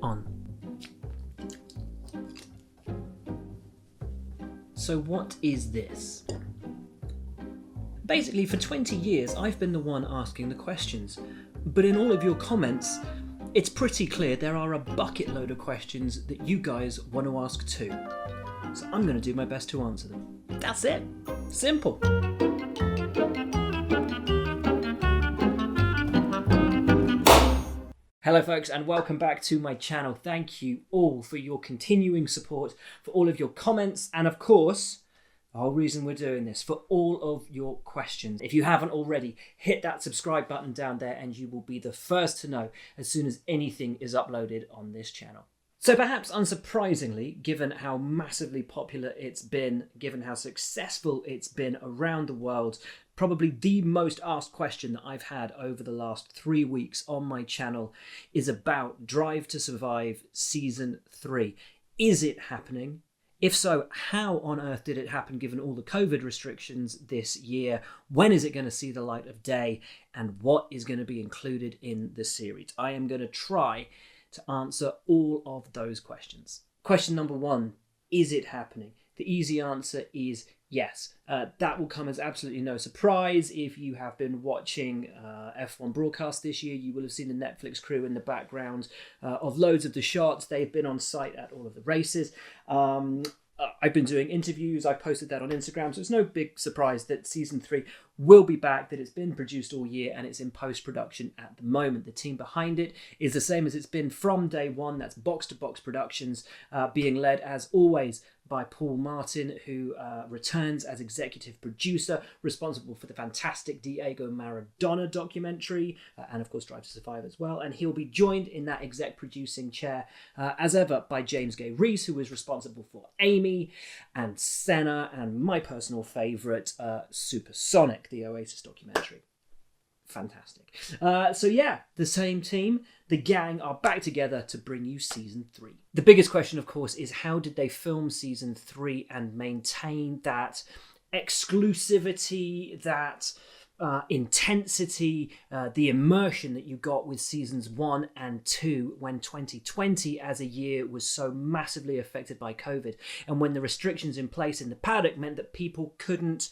on. So what is this? Basically, for 20 years, I've been the one asking the questions. But in all of your comments, it's pretty clear there are a bucket load of questions that you guys want to ask too. So I'm going to do my best to answer them. That's it. Simple. Hello folks, and welcome back to my channel. Thank you all for your continuing support, for all of your comments, and of course, the whole reason we're doing this, for all of your questions. If you haven't already, hit that subscribe button down there and you will be the first to know as soon as anything is uploaded on this channel. So perhaps unsurprisingly, given how massively popular it's been, given how successful it's been around the world, probably the most asked question that I've had over the last 3 weeks on my channel is about Drive to Survive Season 3. Is it happening? If so, how on earth did it happen given all the COVID restrictions this year? When is it going to see the light of day? And what is going to be included in the series? I am going to try to answer all of those questions. Question number one, is it happening? The easy answer is yes. That will come as absolutely no surprise. If you have been watching F1 broadcast this year, you will have seen the Netflix crew in the background of loads of the shots. They've been on site at all of the races. I've been doing interviews. I posted that on Instagram, so it's no big surprise that season 3 will be back, that it's been produced all year and it's in post-production at the moment. The team behind it is the same as it's been from day one. That's Box to Box Productions, being led as always by Paul Martin, who returns as executive producer, responsible for the fantastic Diego Maradona documentary, and of course Drive to Survive as well. And he'll be joined in that exec producing chair, as ever, by James Gay Rees, who is responsible for Amy and Senna and my personal favourite, Supersonic, the Oasis documentary. Fantastic. So yeah, the same team, the gang are back together to bring you season 3. The biggest question, of course, is how did they film season 3 and maintain that exclusivity, that intensity, the immersion that you got with seasons 1 and 2 when 2020 as a year was so massively affected by COVID, and when the restrictions in place in the paddock meant that people couldn't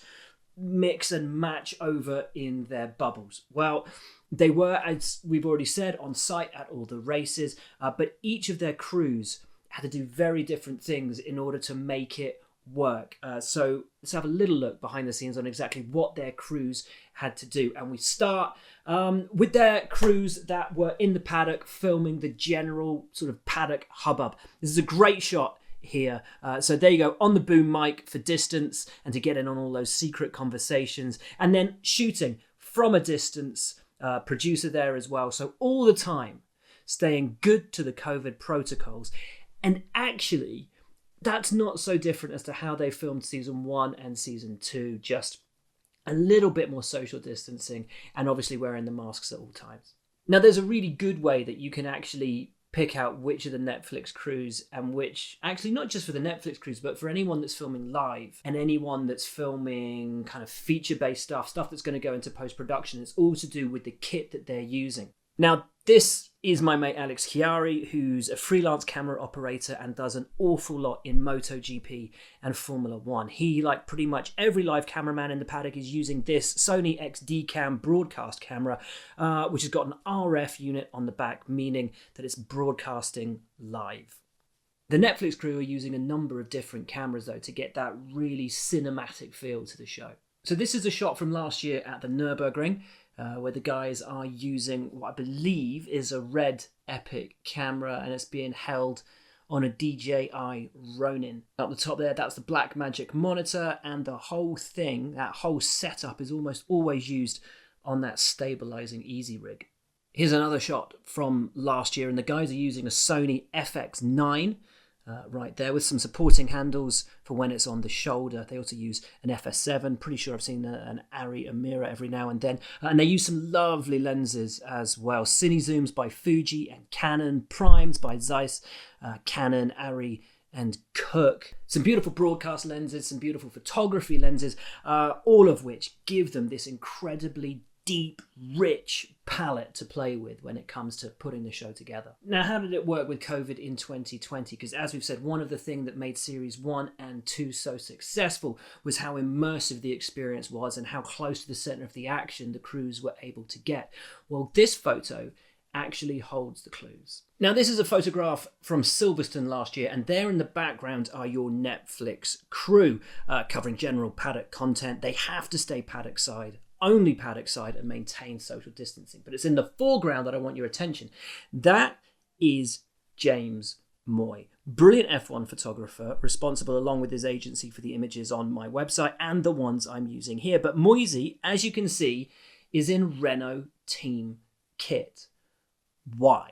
mix and match over in their bubbles. Well, they were, as we've already said, on site at all the races, but each of their crews had to do very different things in order to make it work. So let's have a little look behind the scenes on exactly what their crews had to do. And we start with their crews that were in the paddock filming the general sort of paddock hubbub. This is a great shot here. So there you go, on the boom mic for distance and to get in on all those secret conversations, and then shooting from a distance, producer there as well. So all the time staying good to the COVID protocols. And actually, that's not so different as to how they filmed season 1 and season 2, just a little bit more social distancing and obviously wearing the masks at all times. Now, there's a really good way that you can actually pick out which of the Netflix crews and which, actually not just for the Netflix crews, but for anyone that's filming live and anyone that's filming kind of feature-based stuff that's going to go into post-production. It's all to do with the kit that they're using. Now, this is my mate Alex Chiari, who's a freelance camera operator and does an awful lot in MotoGP and Formula 1. He, like pretty much every live cameraman in the paddock, is using this Sony XD Cam broadcast camera, which has got an RF unit on the back, meaning that it's broadcasting live. The Netflix crew are using a number of different cameras, though, to get that really cinematic feel to the show. So this is a shot from last year at the Nürburgring, where the guys are using what I believe is a red Epic camera, and it's being held on a DJI Ronin. Up the top there, that's the Blackmagic monitor, and the whole thing, that whole setup, is almost always used on that stabilizing easy rig. Here's another shot from last year, and the guys are using a Sony FX9 right there with some supporting handles for when it's on the shoulder. They also use an FS7. Pretty sure I've seen an Arri Amira every now and then. And they use some lovely lenses as well. Cine Zooms by Fuji and Canon, Primes by Zeiss, Canon, Arri and Cook. Some beautiful broadcast lenses, some beautiful photography lenses, all of which give them this incredibly deep, rich palette to play with when it comes to putting the show together. Now, how did it work with COVID in 2020? Because as we've said, one of the things that made series 1 and 2 so successful was how immersive the experience was and how close to the center of the action the crews were able to get. Well, this photo actually holds the clues. Now, this is a photograph from Silverstone last year, and there in the background are your Netflix crew covering general paddock content. They have to stay paddock side, only paddock side, and maintain social distancing. But it's in the foreground that I want your attention. That is James Moy, brilliant F1 photographer, responsible along with his agency for the images on my website and the ones I'm using here. But Moisey, as you can see, is in Renault team kit. Why?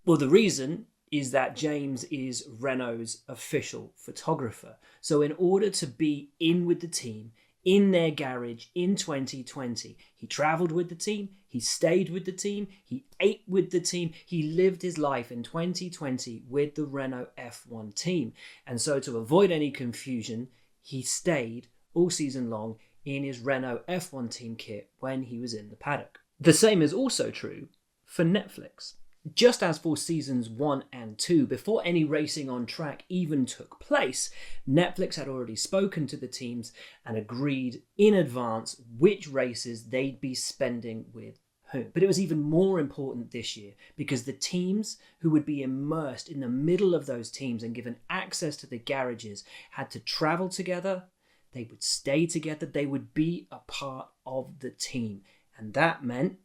Well, the reason is that James is Renault's official photographer. So in order to be in with the team, in their garage in 2020, he travelled with the team, he stayed with the team, he ate with the team, he lived his life in 2020 with the Renault F1 team. And so to avoid any confusion, he stayed all season long in his Renault F1 team kit when he was in the paddock. The same is also true for Netflix. Just as for seasons 1 and 2, before any racing on track even took place, Netflix had already spoken to the teams and agreed in advance which races they'd be spending with whom. But it was even more important this year because the teams who would be immersed in the middle of those teams and given access to the garages had to travel together, they would stay together, they would be a part of the team. And that meant,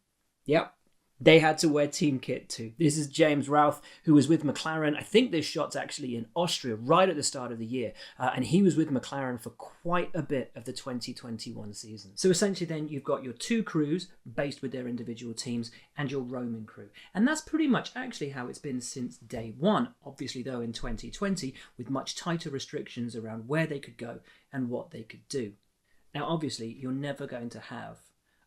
they had to wear team kit too. This is James Routh, who was with McLaren. I think this shot's actually in Austria right at the start of the year. And he was with McLaren for quite a bit of the 2021 season. So essentially then you've got your two crews based with their individual teams and your roaming crew. And that's pretty much actually how it's been since day one. Obviously though in 2020 with much tighter restrictions around where they could go and what they could do. Now obviously you're never going to have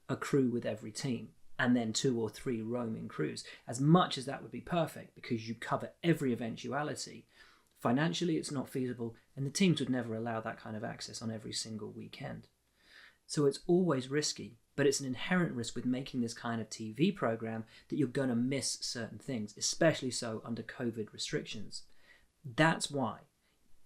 a crew with every team and then 2 or 3 roaming crews. As much as that would be perfect because you cover every eventuality, financially it's not feasible and the teams would never allow that kind of access on every single weekend. So it's always risky, but it's an inherent risk with making this kind of TV program that you're going to miss certain things, especially so under COVID restrictions. That's why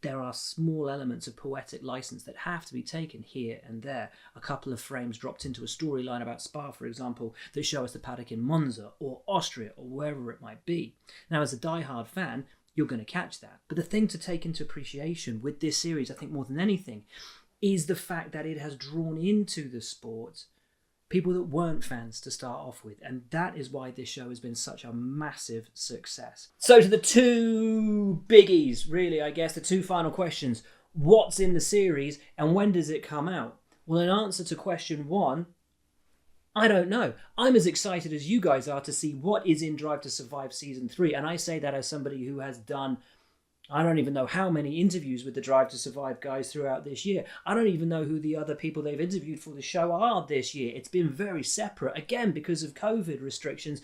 there are small elements of poetic license that have to be taken here and there. A couple of frames dropped into a storyline about Spa, for example, that show us the paddock in Monza or Austria or wherever it might be. Now, as a diehard fan, you're going to catch that. But the thing to take into appreciation with this series, I think more than anything, is the fact that it has drawn into the sport people that weren't fans to start off with, and that is why this show has been such a massive success. So to the two biggies, really, I guess, the two final questions. What's in the series and when does it come out? Well, in answer to question 1, I don't know. I'm as excited as you guys are to see what is in Drive to Survive Season 3, and I say that as somebody who has done I don't even know how many interviews with the Drive to Survive guys throughout this year. I don't even know who the other people they've interviewed for the show are this year. It's been very separate, again, because of COVID restrictions,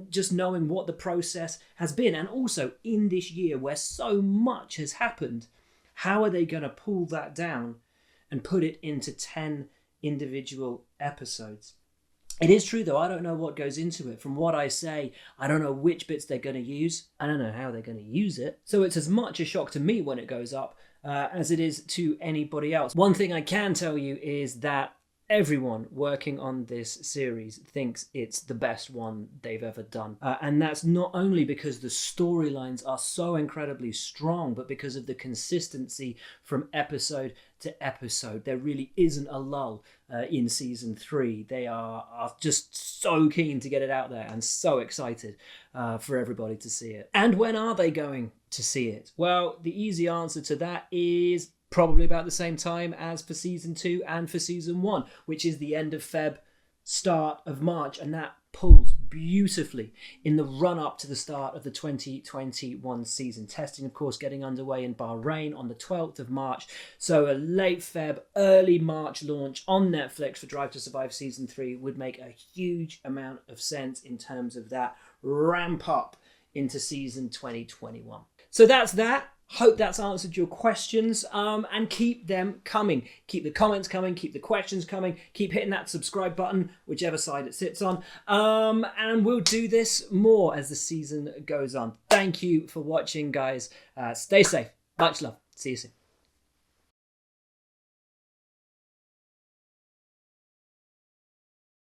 just knowing what the process has been. And also in this year where so much has happened, how are they going to pull that down and put it into 10 individual episodes? It is true, though, I don't know what goes into it. From what I say, I don't know which bits they're going to use. I don't know how they're going to use it. So it's as much a shock to me when it goes up as it is to anybody else. One thing I can tell you is that everyone working on this series thinks it's the best one they've ever done. And that's not only because the storylines are so incredibly strong, but because of the consistency from episode to episode. There really isn't a lull in season 3. They are just so keen to get it out there and so excited for everybody to see it. And when are they going to see it? Well, the easy answer to that is probably about the same time as for season 2 and for season 1, which is the end of Feb, start of March, and that pulls beautifully in the run-up to the start of the 2021 season. Testing, of course, getting underway in Bahrain on the 12th of March. So a late Feb, early March launch on Netflix for Drive to Survive Season 3 would make a huge amount of sense in terms of that ramp up into season 2021. So that's that. Hope that's answered your questions, and keep them coming. Keep the comments coming, keep the questions coming, keep hitting that subscribe button, whichever side it sits on. And we'll do this more as the season goes on. Thank you for watching, guys. Stay safe. Much love. See you soon.